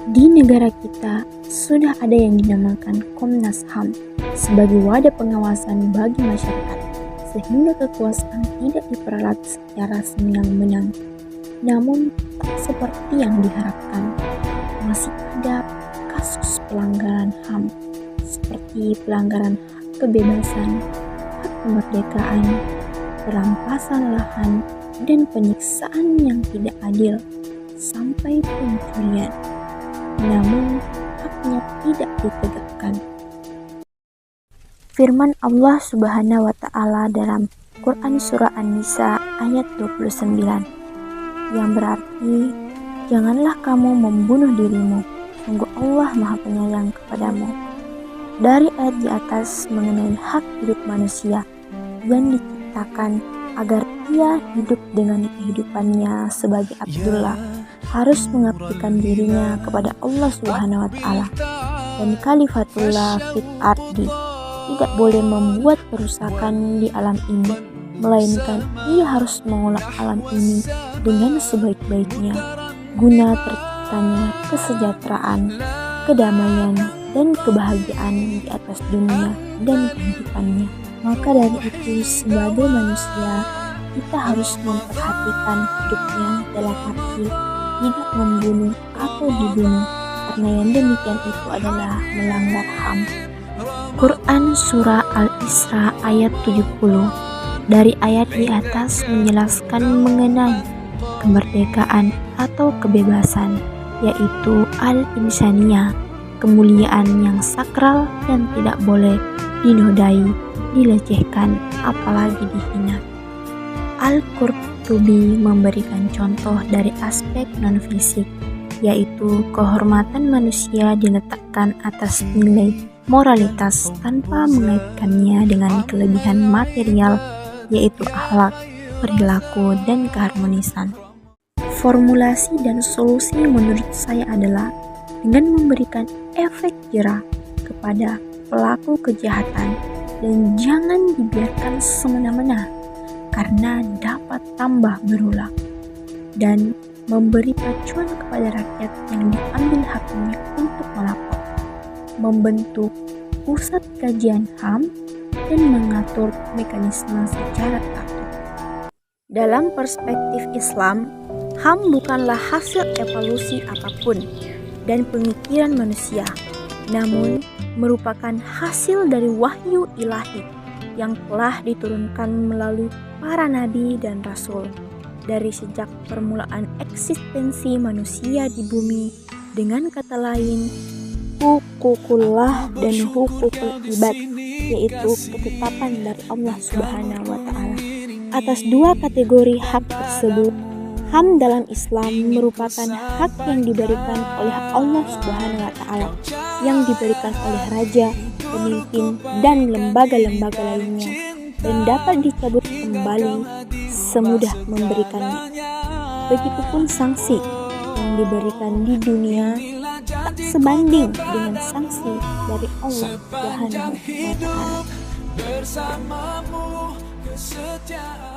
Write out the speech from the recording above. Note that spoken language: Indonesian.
Di negara kita sudah ada yang dinamakan Komnas HAM sebagai wadah pengawasan bagi masyarakat, sehingga kekuasaan tidak diperalat secara semenang-menang. Namun, tak seperti yang diharapkan, masih ada kasus pelanggaran HAM seperti pelanggaran hak kebebasan, hak kemerdekaan, perampasan lahan, dan penyiksaan yang tidak adil, sampai pencurian. Namun, haknya tidak ditegakkan. Firman Allah Subhanahu wa Ta'ala dalam Quran Surah An-Nisa ayat 29 yang berarti, janganlah kamu membunuh dirimu, sungguh Allah Maha Penyayang kepadamu. Dari ayat di atas mengenai hak hidup manusia yang diciptakan agar ia hidup dengan kehidupannya sebagai Abdullah, harus mengabdikan dirinya kepada Allah Subhanahu wa Ta'ala, dan khalifatullah fit ardi, tidak boleh membuat kerusakan di alam ini, melainkan ia harus mengolah alam ini dengan sebaik-baiknya guna terciptanya kesejahteraan, kedamaian, dan kebahagiaan di atas dunia dan kehidupannya. Maka dari itu, sebagai manusia, kita harus memperhatikan hidupnya dalam arti tidak membunuh atau dibunuh, karena yang demikian itu adalah melanggar HAM. Quran Surah Al-Isra ayat 70 dari ayat di atas menjelaskan mengenai kemerdekaan atau kebebasan, yaitu al-insaniyah, kemuliaan yang sakral dan tidak boleh dinodai, dilecehkan, apalagi dihina. Al-Qurtubi memberikan contoh dari aspek non-fisik, yaitu kehormatan manusia diletakkan atas nilai moralitas tanpa mengaitkannya dengan kelebihan material, yaitu akhlak, perilaku, dan keharmonisan. Formulasi dan solusi menurut saya adalah dengan memberikan efek jerah kepada pelaku kejahatan dan jangan dibiarkan semena-mena, karena dapat tambah berulang, dan memberi pacuan kepada rakyat yang diambil haknya untuk melapor, membentuk pusat kajian HAM, dan mengatur mekanisme secara teratur. Dalam perspektif Islam, HAM bukanlah hasil evolusi apapun dan pemikiran manusia, namun merupakan hasil dari wahyu ilahi yang telah diturunkan melalui para nabi dan rasul dari sejak permulaan eksistensi manusia di bumi. Dengan kata lain, hukukullah dan hukukul ibad, yaitu ketetapan dari Allah Subhanahu wa Ta'ala. Atas dua kategori hak tersebut, HAM dalam Islam merupakan hak yang diberikan oleh Allah Subhanahu wa Ta'ala, yang diberikan oleh raja, pemimpin, dan lembaga-lembaga lainnya, dan dapat dicabut kembali semudah memberikannya. Begitupun sanksi yang diberikan di dunia tak sebanding dengan sanksi dari Allah Subhanahu wa Ta'ala.